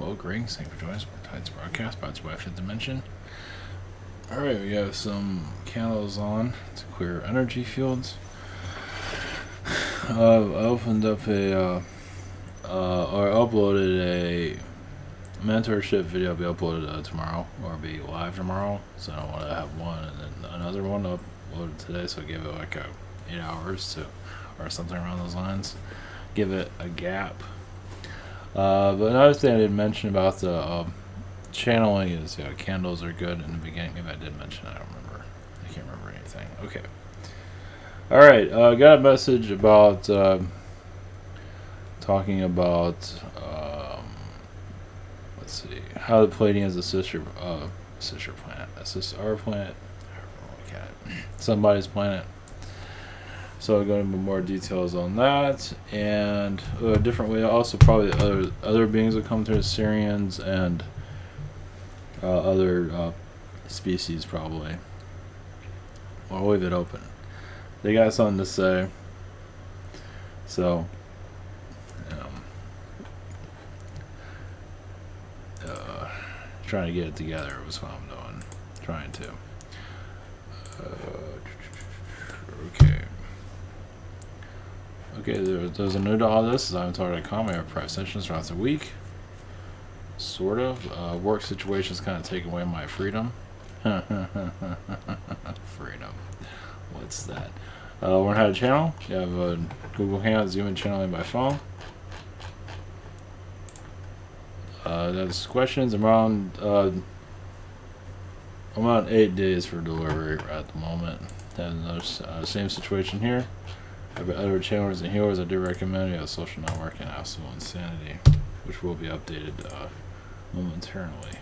Hello, Greg. Thank you for joining us. Tides broadcast brought to you by Fifth Dimension. Alright, we have some candles on to clear energy fields. I opened up or uploaded a mentorship video. Be uploaded tomorrow, or be live tomorrow. So I don't want to have one and then another one uploaded today. So I give it like 8 hours or something around those lines. Give it a gap. But another thing I didn't mention about the channeling is candles are good in the beginning. Maybe I did mention it. I don't remember. I can't remember anything. Okay. Alright, got a message about talking about let's see, how the Pleiadians assist our planet, look at it, somebody's planet. So I'll go into more details on that, and a different way. Also, probably other beings will come through, Syrians and other species, probably. I'll leave it open. They got something to say. So, trying to get it together was what I'm doing. Trying to. Okay. Okay, there's a note to all this. I'm targeting comment or private sessions throughout the week. Sort of. Work situations kind of take away my freedom. Freedom. What's that? Learn how to channel. You have a Google Hangout, Zoom, and channeling by phone. There's questions. I'm on 8 days for delivery at the moment. And same situation here. I've got other channels and healers I do recommend. You have social network and absolute insanity, which will be updated momentarily.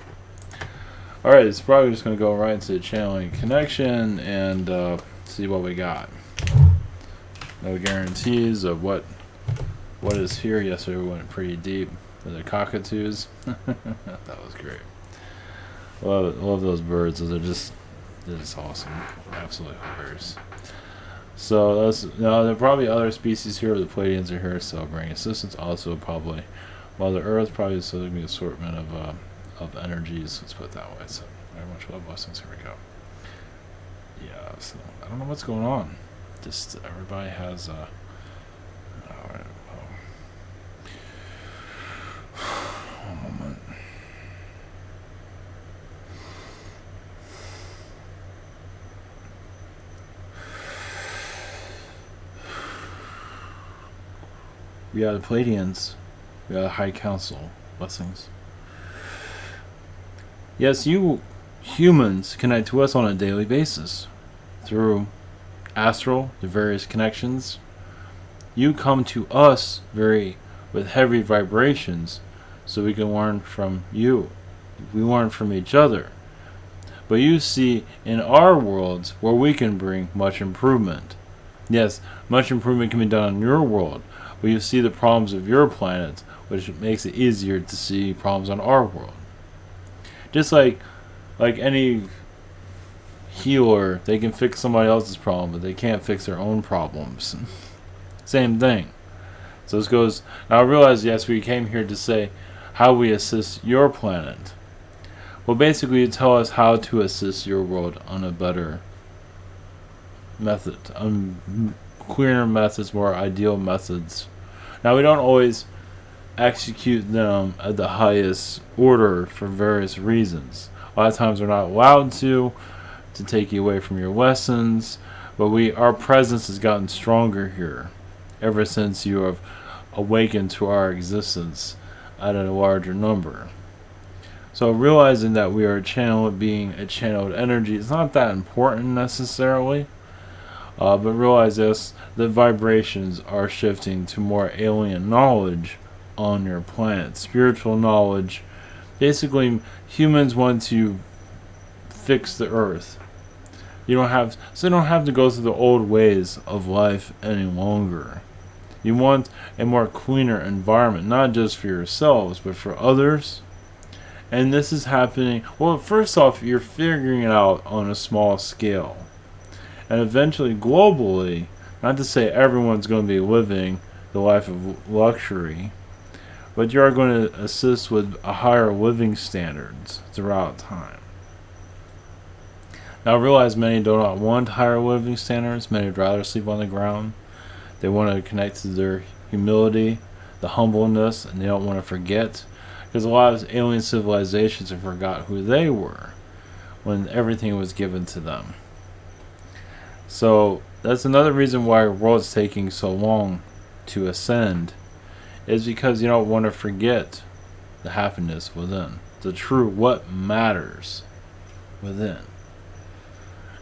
Alright, it's probably just going to go right into the channeling connection and see what we got. No guarantees of what is here. Yesterday we went pretty deep with the cockatoos. That was great. Love those birds. They're just awesome. Absolutely hilarious. So there are probably other species here. The Pleiadians are here, so bring assistance. Also, probably Mother Earth. Probably so there'll be an assortment of energies. Let's put it that way. So very much love blessings. Here we go. Yeah. So I don't know what's going on. Just everybody has one moment. We got the Pleiadians. We got the High Council. Blessings. Yes, you humans connect to us on a daily basis. Through astral, the various connections. You come to us with heavy vibrations so we can learn from you. We learn from each other. But you see in our worlds where we can bring much improvement. Yes, much improvement can be done in your world. But you see the problems of your planet, which makes it easier to see problems on our world. Just like any healer, they can fix somebody else's problem, but they can't fix their own problems. Same thing. So this goes. Now I realize, yes, we came here to say how we assist your planet. Well, basically, you tell us how to assist your world on a better method, clearer methods, more ideal methods. Now we don't always execute them at the highest order for various reasons. A lot of times we're not allowed to take you away from your lessons, but our presence has gotten stronger here ever since you have awakened to our existence at a larger number. So realizing that we are being a channeled energy, it's not that important necessarily. But realize this, the vibrations are shifting to more alien knowledge on your planet. Spiritual knowledge. Basically, humans want to fix the earth. You don't have to go through the old ways of life any longer. You want a more cleaner environment, not just for yourselves, but for others. And this is happening. Well, first off, you're figuring it out on a small scale. And eventually, globally, not to say everyone's going to be living the life of luxury, but you are going to assist with a higher living standards throughout time. Now realize many do not want higher living standards. Many would rather sleep on the ground. They want to connect to their humility, the humbleness, and they don't want to forget. Because a lot of alien civilizations have forgot who they were when everything was given to them. So that's another reason why our world's taking so long to ascend, is because you don't want to forget the happiness within, the true what matters within.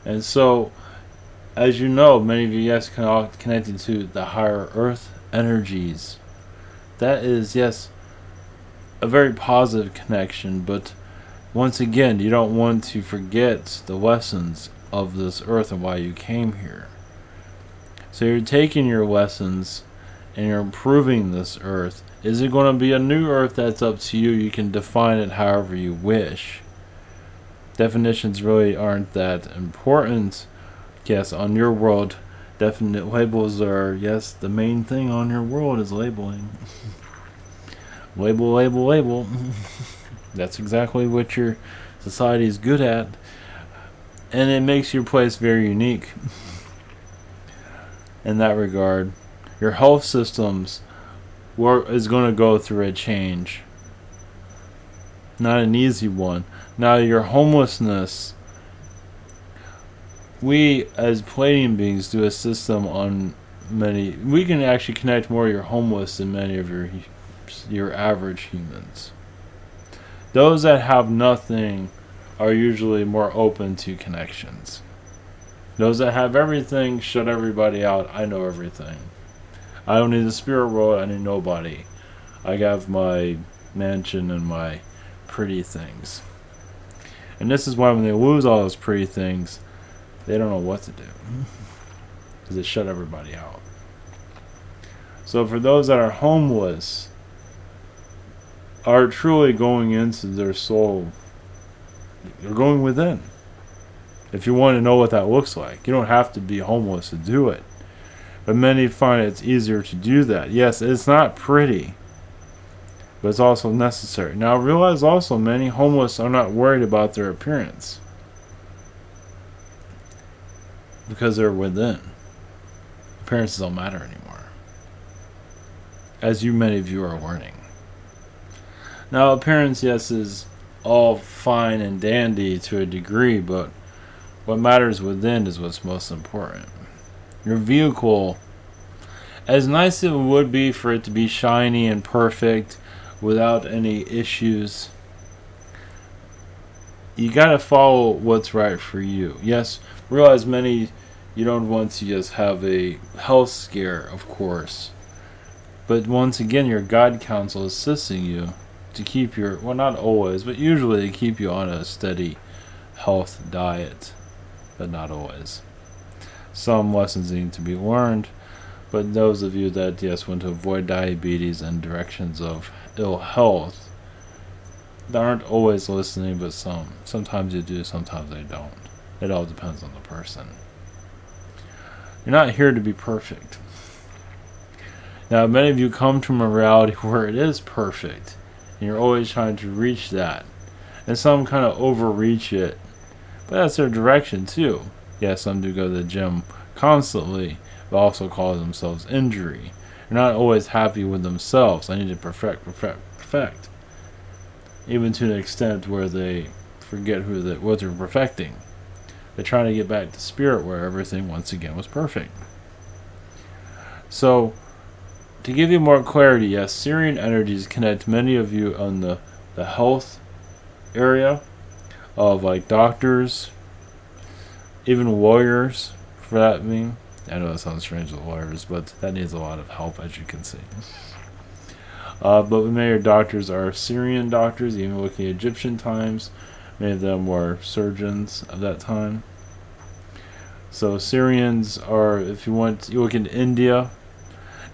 And so, as you know, many of you guys are connected to the higher earth energies. That is, yes, a very positive connection, but once again, you don't want to forget the lessons of this earth and why you came here. So you're taking your lessons and you're improving this earth. Is it going to be a new earth? That's up to you. You can define it however you wish. Definitions really aren't that important. Yes, on your world, definite labels are, yes, the main thing on your world is labeling. Label, label, label. That's exactly what your society is good at. And it makes your place very unique in that regard. Your health systems is going to go through a change. Not an easy one. Now your homelessness, we as Pleiadian beings do a system on many. We can actually connect more your homeless than many of your average humans. Those that have nothing are usually more open to connections. Those that have everything shut everybody out. I know everything. I don't need the spirit world. I need nobody. I have my mansion and my pretty things. And this is why when they lose all those pretty things, they don't know what to do. Because they shut everybody out. So for those that are homeless, are truly going into their soul, they're going within. If you want to know what that looks like, you don't have to be homeless to do it. But many find it's easier to do that. Yes, it's not pretty, but it's also necessary. Now realize also many homeless are not worried about their appearance because they're within. Appearances don't matter anymore, as many of you are learning. Now appearance, yes, is all fine and dandy to a degree, but what matters within is what's most important. Your vehicle, as nice as it would be for it to be shiny and perfect without any issues, you gotta follow what's right for you. Yes, realize many, you don't want to just have a health scare, of course. But once again, your guide counsel is assisting you to keep your, well, not always, but usually to keep you on a steady health diet, but not always. Some lessons need to be learned, but those of you that, yes, want to avoid diabetes and directions of ill health, they aren't always listening, but sometimes you do, sometimes they don't. It all depends on the person. You're not here to be perfect. Now, many of you come from a reality where it is perfect, and you're always trying to reach that. And some kind of overreach it, but that's their direction too. Yes, some do go to the gym constantly, but also cause themselves injury. They're not always happy with themselves. I need to perfect. Even to an extent where they forget what they're perfecting. They're trying to get back to spirit where everything once again was perfect. So, to give you more clarity, yes, Syrian energies connect many of you on the health area of like doctors, even warriors, for that mean. I know that sounds strange with warriors, but that needs a lot of help, as you can see. But many of doctors are Syrian doctors, even looking at Egyptian times. Many of them were surgeons of that time. So Syrians are, if you look into India.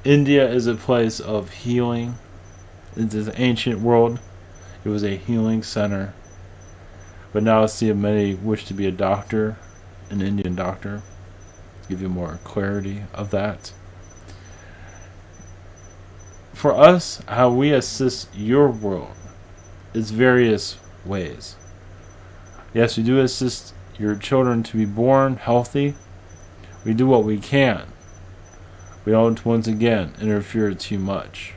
India is a place of healing. It's an ancient world. It was a healing center. But now I see many wish to be a doctor, an Indian doctor. To give you more clarity of that. For us, how we assist your world is various ways. Yes, we do assist your children to be born healthy. We do what we can. We don't, once again, interfere too much.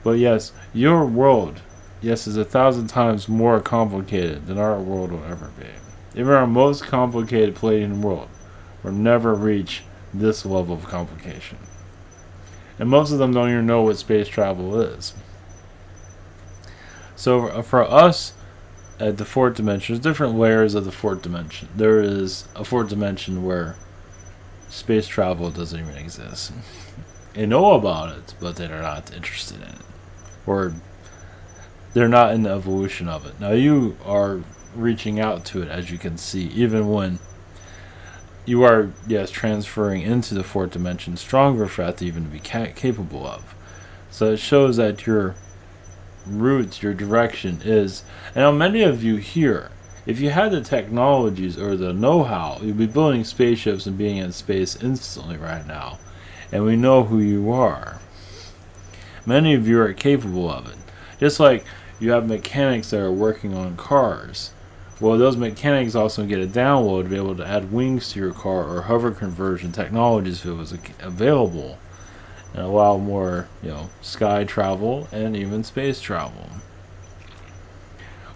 But yes, your world, yes, is 1,000 times more complicated than our world will ever be. Even our most complicated Pleiadian world will never reach this level of complication. And most of them don't even know what space travel is. So for us, at the fourth dimension, there's different layers of the fourth dimension. There is a fourth dimension where space travel doesn't even exist. They know about it, but they're not interested in it. Or they're not in the evolution of it. Now you are reaching out to it, as you can see, even when you are, yes, transferring into the fourth dimension stronger for that to even be capable of. So it shows that your route, your direction is, and now many of you here, if you had the technologies or the know-how, you'd be building spaceships and being in space instantly right now. And we know who you are. Many of you are capable of it. Just like you have mechanics that are working on cars. Well, those mechanics also get a download to be able to add wings to your car or hover conversion technologies if it was available. And allow more, sky travel and even space travel.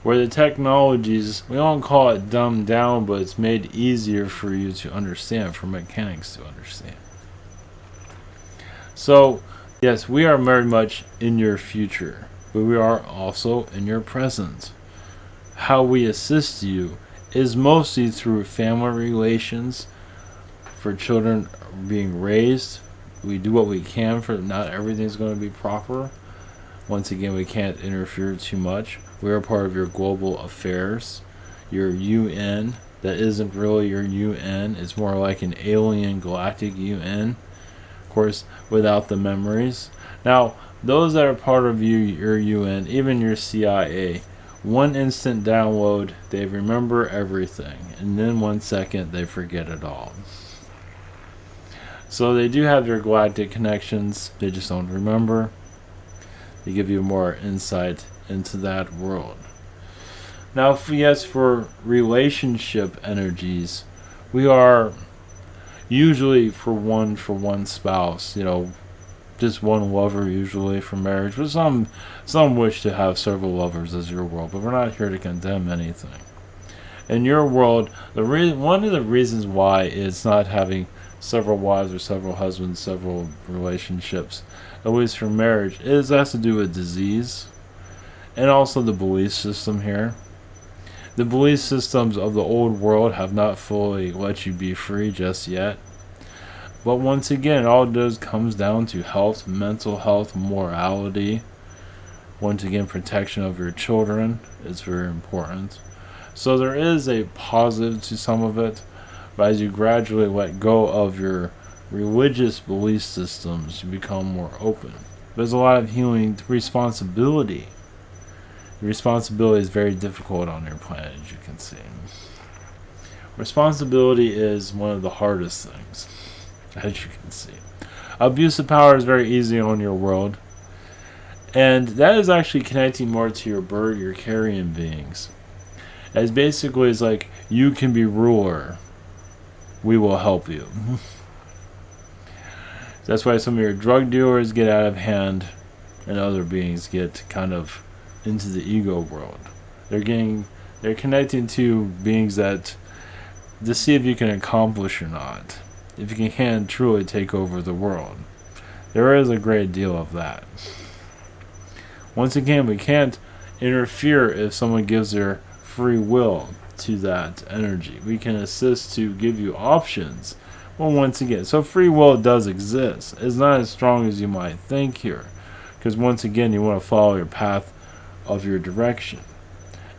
Where the technologies, we don't call it dumbed down, but it's made easier for you to understand, for mechanics to understand. So, yes, we are very much in your future, but we are also in your present. How we assist you is mostly through family relations, for children being raised. We do what we can for not everything's going to be proper. Once again, we can't interfere too much. We are part of your global affairs, your UN. That isn't really your UN. It's more like an alien galactic UN. Of course, without the memories. Now, those that are part of your UN, even your CIA, one instant download, they remember everything. And then 1 second, they forget it all. So they do have your galactic connections. They just don't remember. They give you more insight into that world. Now, for relationship energies, we are usually for one spouse, just one lover usually for marriage. But some wish to have several lovers as your world, but we're not here to condemn anything. In your world, one of the reasons why it's not having several wives or several husbands, several relationships, at least for marriage, has to do with disease and also the belief system here. The belief systems of the old world have not fully let you be free just yet. But once again, all it does comes down to health, mental health, morality. Once again, protection of your children is very important. So there is a positive to some of it, but as you gradually let go of your religious belief systems, you become more open. There's a lot of healing responsibility. The responsibility is very difficult on your planet, as you can see. Responsibility is one of the hardest things, as you can see. Abuse of power is very easy on your world. And that is actually connecting more to your carrion beings. As basically it's like, you can be ruler. We will help you. That's why some of your drug dealers get out of hand and other beings get kind of into the ego world. They're connecting to beings that to see if you can accomplish or not. If you can truly take over the world. There is a great deal of that. Once again, we can't interfere if someone gives their free will to that energy. We can assist to give you options. Well, once again, so free will does exist. It's not as strong as you might think here. Because once again, you want to follow your path of your direction.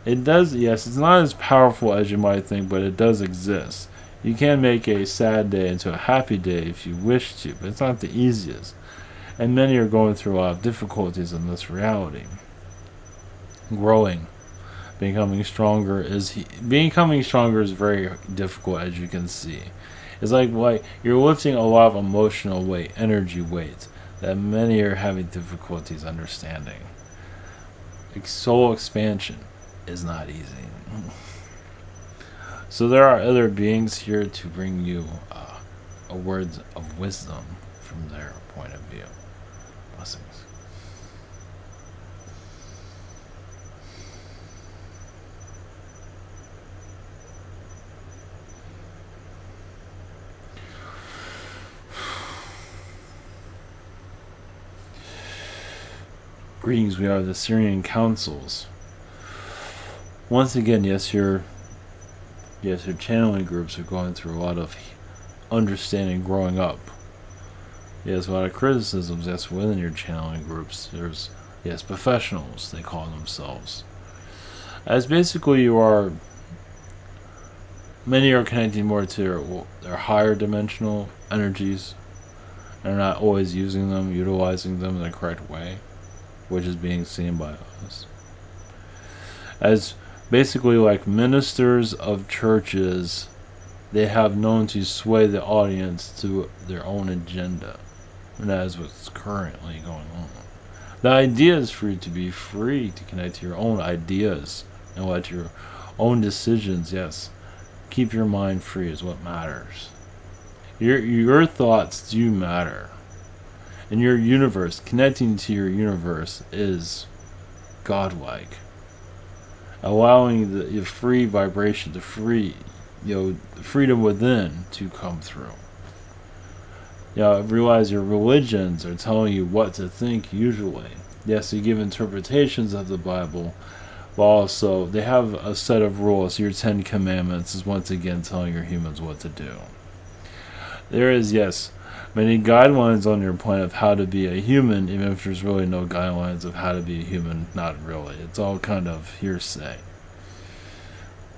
It does, yes, it's not as powerful as you might think, but it does exist. You can make a sad day into a happy day if you wish to, but it's not the easiest. And many are going through a lot of difficulties in this reality. Growing. Becoming stronger is very difficult, as you can see. It's like you're lifting a lot of emotional weight, energy weight, that many are having difficulties understanding. Soul expansion is not easy. So there are other beings here to bring you a words of wisdom from their point of view. Blessings. Greetings, we are the Syrian councils. Once again, yes, your channeling groups are going through a lot of understanding growing up. Yes, a lot of criticisms, yes, within your channeling groups. There's, yes, professionals, they call themselves. As basically many are connecting more to their higher dimensional energies and are not always using them, utilizing them in the correct way, which is being seen by us. As basically like ministers of churches, they have known to sway the audience to their own agenda. And that is what's currently going on. The idea is for you to be free to connect to your own ideas and let your own decisions, yes, keep your mind free is what matters. Your thoughts do matter. And your universe, connecting to your universe is godlike. Allowing the free vibration, the freedom within to come through. Realize your religions are telling you what to think usually. Yes, they give interpretations of the Bible, but also they have a set of rules. Your 10 Commandments is once again telling your humans what to do. There is, yes, many guidelines on your planet of how to be a human, even if there's really no guidelines of how to be a human. Not really. It's all kind of hearsay.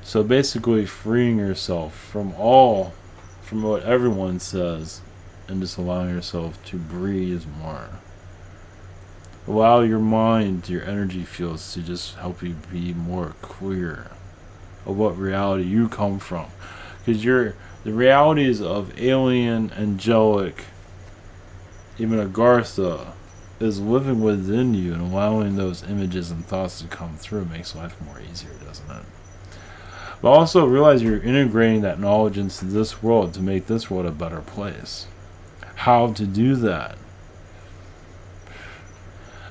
So basically freeing yourself from what everyone says, and just allowing yourself to breathe more. Allow your mind, your energy fields to just help you be more clear of what reality you come from. Because the realities of alien, angelic, even Agartha, is living within you, and allowing those images and thoughts to come through makes life more easier, doesn't it? But also realize you're integrating that knowledge into this world to make this world a better place. How to do that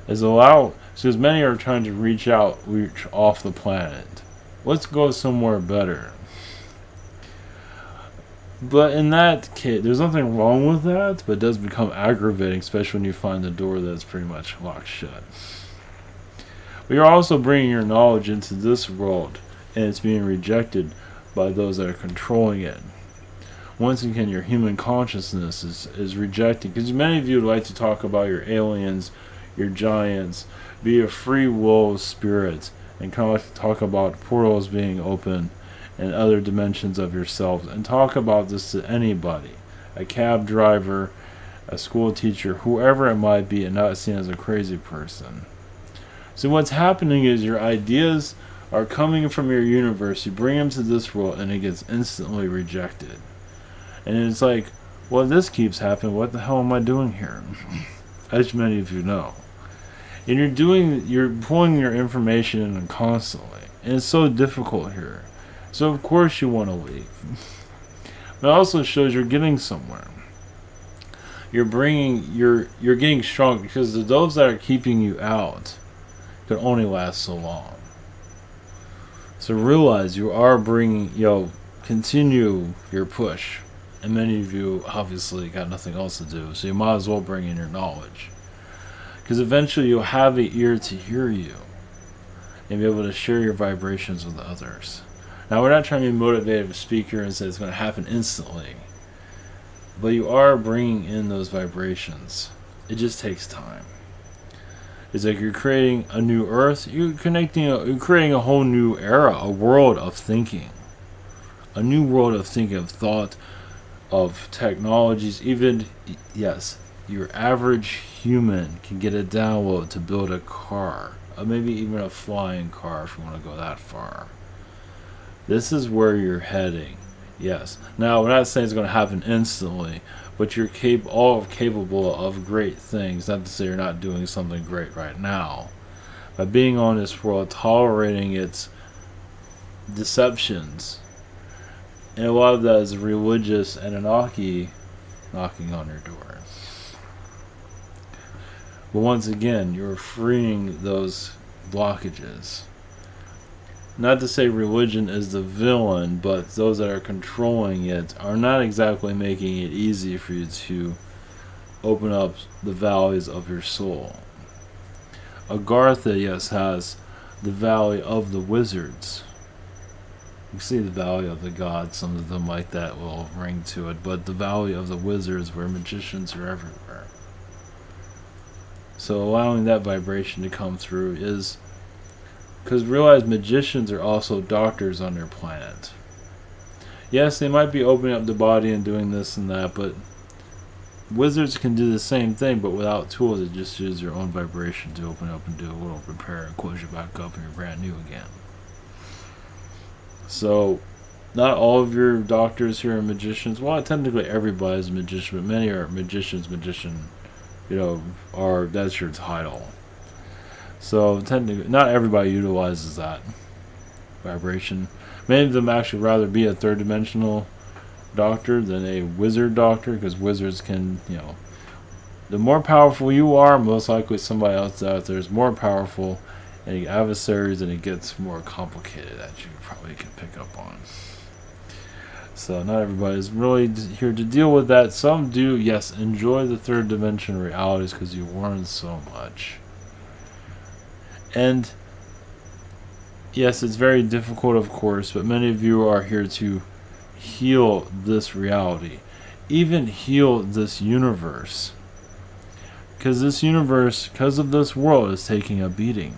is because many are trying to reach off the planet. Let's go somewhere better. But in that case, there's nothing wrong with that, but it does become aggravating, especially when you find a door that's pretty much locked shut. But you're also bringing your knowledge into this world, and it's being rejected by those that are controlling it. Once again, your human consciousness is rejecting, because many of you would like to talk about your aliens, your giants, be a free will spirit, and kind of like to talk about portals being open and other dimensions of yourselves, and talk about this to anybody, a cab driver, a school teacher, whoever it might be, and not seen as a crazy person. So what's happening is your ideas are coming from your universe, you bring them to this world, and it gets instantly rejected. And it's like, well, this keeps happening, what the hell am I doing here? As many of you know. And you're pulling your information in constantly, and it's so difficult here. So of course you want to leave. But it also shows you're getting somewhere. You're getting strong, because those that are keeping you out can only last so long. So realize you are continue your push. And many of you obviously got nothing else to do, so you might as well bring in your knowledge. Because eventually you'll have an ear to hear you and be able to share your vibrations with others. Now, we're not trying to be a motivative speaker and say it's going to happen instantly, but you are bringing in those vibrations. It just takes time. It's like you're creating a new earth. You're creating a whole new era, a world of thinking. A new world of thinking, of thought, of technologies. Even, yes, your average human can get a download to build a car, or maybe even a flying car if you want to go that far. This is where you're heading. Yes. Now, we're not saying it's going to happen instantly, but you're all capable of great things. Not to say you're not doing something great right now. By being on this world, tolerating its deceptions, and a lot of that is religious Anunnaki knocking on your door. But once again, you're freeing those blockages. Not to say religion is the villain, but those that are controlling it are not exactly making it easy for you to open up the valleys of your soul. Agartha, yes, has the valley of the wizards. You see the valley of the gods, some of them like that will ring to it, but the valley of the wizards where magicians are everywhere. So allowing that vibration to come through is... because realize magicians are also doctors on their planet. Yes, they might be opening up the body and doing this and that, but wizards can do the same thing, but without tools. They just use their own vibration to open up and do a little repair and close you back up and you're brand new again. So, not all of your doctors here are magicians. Well, technically everybody is a magician, but many are magicians. That's your title. So, technically, not everybody utilizes that vibration. Many of them actually rather be a third-dimensional doctor than a wizard doctor, because wizards can, the more powerful you are, most likely somebody else out there is more powerful, and you adversaries, and it gets more complicated that you probably can pick up on. So not everybody is really here to deal with that. Some do, yes, enjoy the third dimension realities because you learn so much. And yes, it's very difficult, of course, but many of you are here to heal this reality, even heal this universe, because this universe, because of this world, is taking a beating.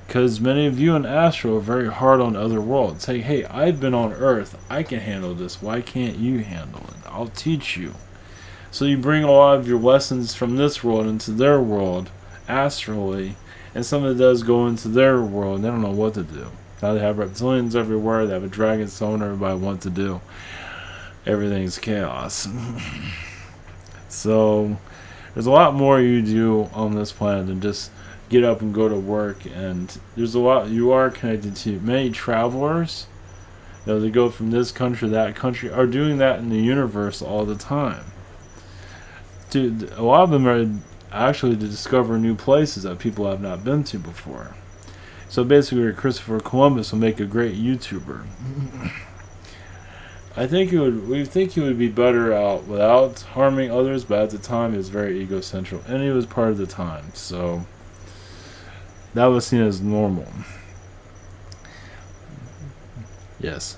Because many of you in Astro are very hard on other worlds. Say, hey, I've been on Earth, I can handle this, why can't you handle it? I'll teach you. So you bring a lot of your lessons from this world into their world astrally, and some of it does go into their world, and they don't know what to do. Now they have reptilians everywhere, they have a dragon stone, everybody wants to do. Everything's chaos. So there's a lot more you do on this planet than just get up and go to work, and there's a lot you are connected to. Many travelers, they go from this country to that country, are doing that in the universe all the time. A lot of them are actually to discover new places that people have not been to before. So basically, Christopher Columbus will make a great YouTuber. We think he would be better out without harming others, but at the time he was very egocentric, and he was part of the time, so that was seen as normal. Yes,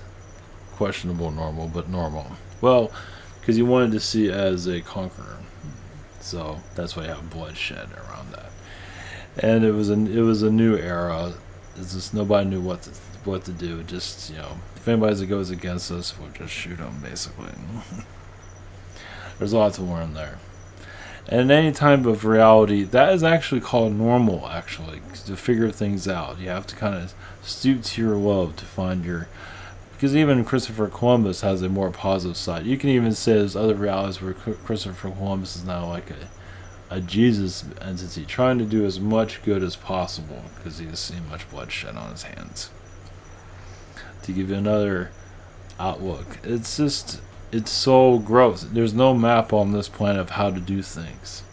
questionable normal, but normal. Well, because he wanted to see as a conqueror, so that's why you have bloodshed around that. And it was a new era. It's just nobody knew what to do. Just if anybody goes against us, we'll just shoot them. Basically, there's a lot to learn there. And in any type of reality, that is actually called normal. Actually, to figure things out, you have to kind of stoop to your love to find your. Because even Christopher Columbus has a more positive side. You can even say there's other realities where Christopher Columbus is now like a Jesus entity, trying to do as much good as possible because he's seen much bloodshed on his hands. To give you another outlook, it's so gross. There's no map on this planet of how to do things.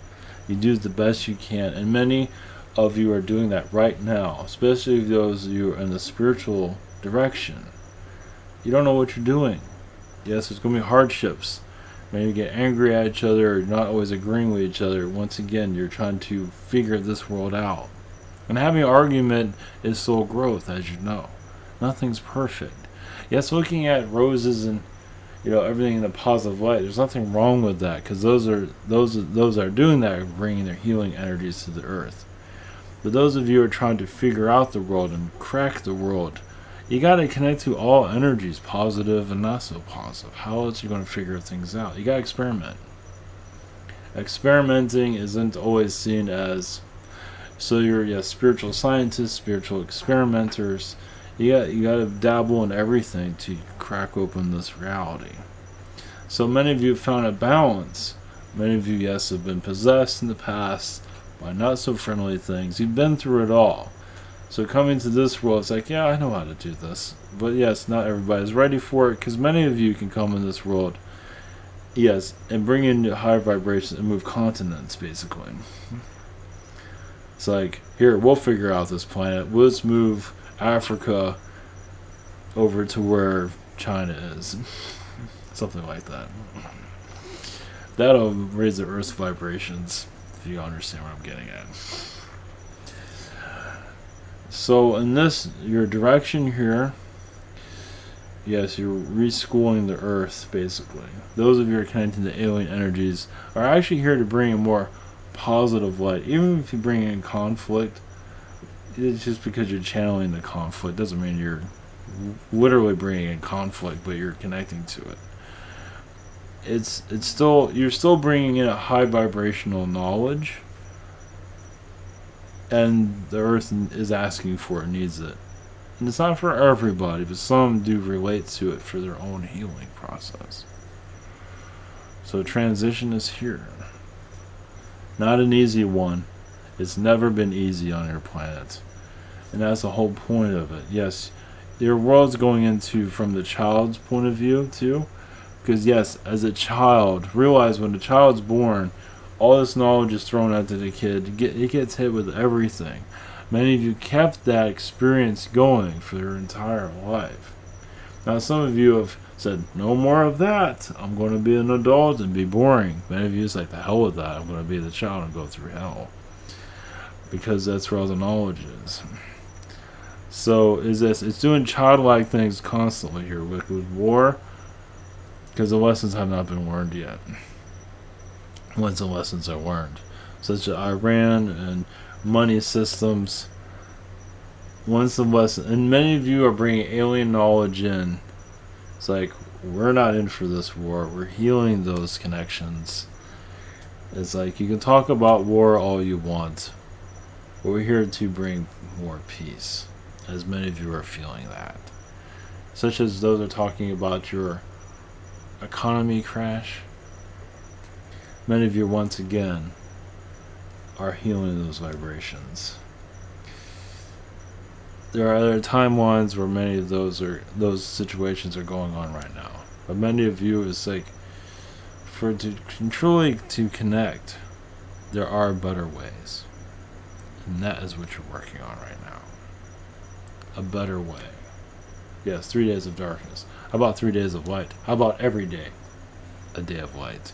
You do the best you can, and many of you are doing that right now, especially those of you in the spiritual direction. You don't know what you're doing. Yes, there's going to be hardships. Maybe get angry at each other or not always agreeing with each other. Once again, you're trying to figure this world out. And having an argument is soul growth, as you know. Nothing's perfect. Yes, looking at roses and everything in a positive light, there's nothing wrong with that, because those that are doing that are bringing their healing energies to the earth. But those of you who are trying to figure out the world and crack the world, you got to connect to all energies, positive and not so positive. How else are you going to figure things out? You got to experiment. Experimenting isn't always seen as, so you're spiritual scientists, spiritual experimenters. You got to dabble in everything to crack open this reality. So many of you have found a balance. Many of you, yes, have been possessed in the past by not so friendly things. You've been through it all. So coming to this world, it's like, yeah, I know how to do this. But yes, not everybody's ready for it, because many of you can come in this world, yes, and bring in higher vibrations and move continents, basically. It's like, here, we'll figure out this planet. Let's move Africa over to where China is. Something like that. That'll raise the Earth's vibrations, if you understand what I'm getting at. So in this, your direction here, yes, you're reschooling the Earth, basically. Those of you who are connecting to alien energies are actually here to bring a more positive light. Even if you bring in conflict, it's just because you're channeling the conflict. Doesn't mean you're literally bringing in conflict, but you're connecting to it. It's still, you're still bringing in a high vibrational knowledge, and the Earth is asking for it, needs it. And it's not for everybody, but some do relate to it for their own healing process. So transition is here. Not an easy one. It's never been easy on your planet. And that's the whole point of it. Yes, your world's going into from the child's point of view too. Because yes, as a child, realize when the child's born, all this knowledge is thrown out to the kid. It gets hit with everything. Many of you kept that experience going for your entire life. Now some of you have said, no more of that. I'm going to be an adult and be boring. Many of you is like, the hell with that. I'm going to be the child and go through hell. Because that's where all the knowledge is. So it's doing childlike things constantly here with war. Because the lessons have not been learned yet. Once the lessons are learned, such as Iran and money systems, once the lesson, and many of you are bringing alien knowledge in, it's like, we're not in for this war, we're healing those connections. It's like, you can talk about war all you want, but we're here to bring more peace, as many of you are feeling that. Such as those are talking about your economy crash. Many of you, once again, are healing those vibrations. There are other timelines where many of those situations are going on right now. But many of you, it's like, truly to connect, there are better ways. And that is what you're working on right now. A better way. Yes, 3 days of darkness. How about 3 days of light? How about every day a day of light?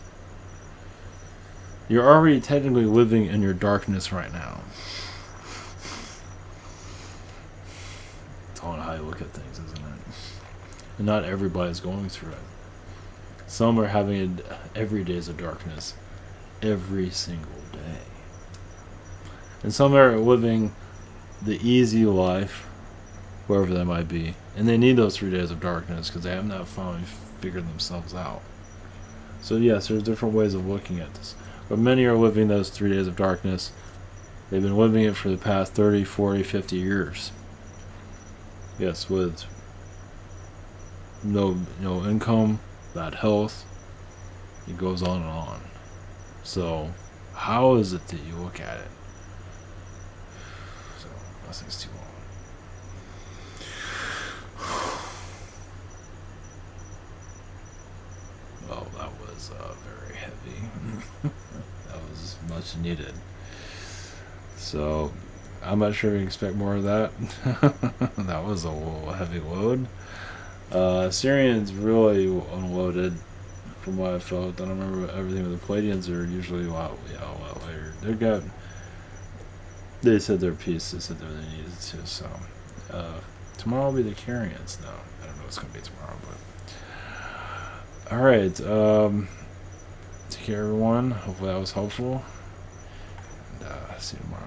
You're already technically living in your darkness right now. It's all how you look at things, isn't it? And not everybody's going through it. Some are having every days of darkness every single day. And some are living the easy life, wherever that might be. And they need those 3 days of darkness because they have not finally figured themselves out. So yes, there's different ways of looking at this. But many are living those 3 days of darkness. They've been living it for the past 30, 40, 50 years. Yes, with no income, bad health. It goes on and on. So, how is it that you look at it? So, nothing's too long. Well, that was very heavy. That was much needed. So, I'm not sure you expect more of that. That was a little heavy load. Syrians really unloaded, from what I felt. I don't remember everything, but the Pleiadians are usually a lot later. They said their piece. They said that they needed to. So, tomorrow will be the Carrions. No, I don't know what's going to be tomorrow, but. Alright, take care everyone. Hopefully that was helpful. And see you tomorrow.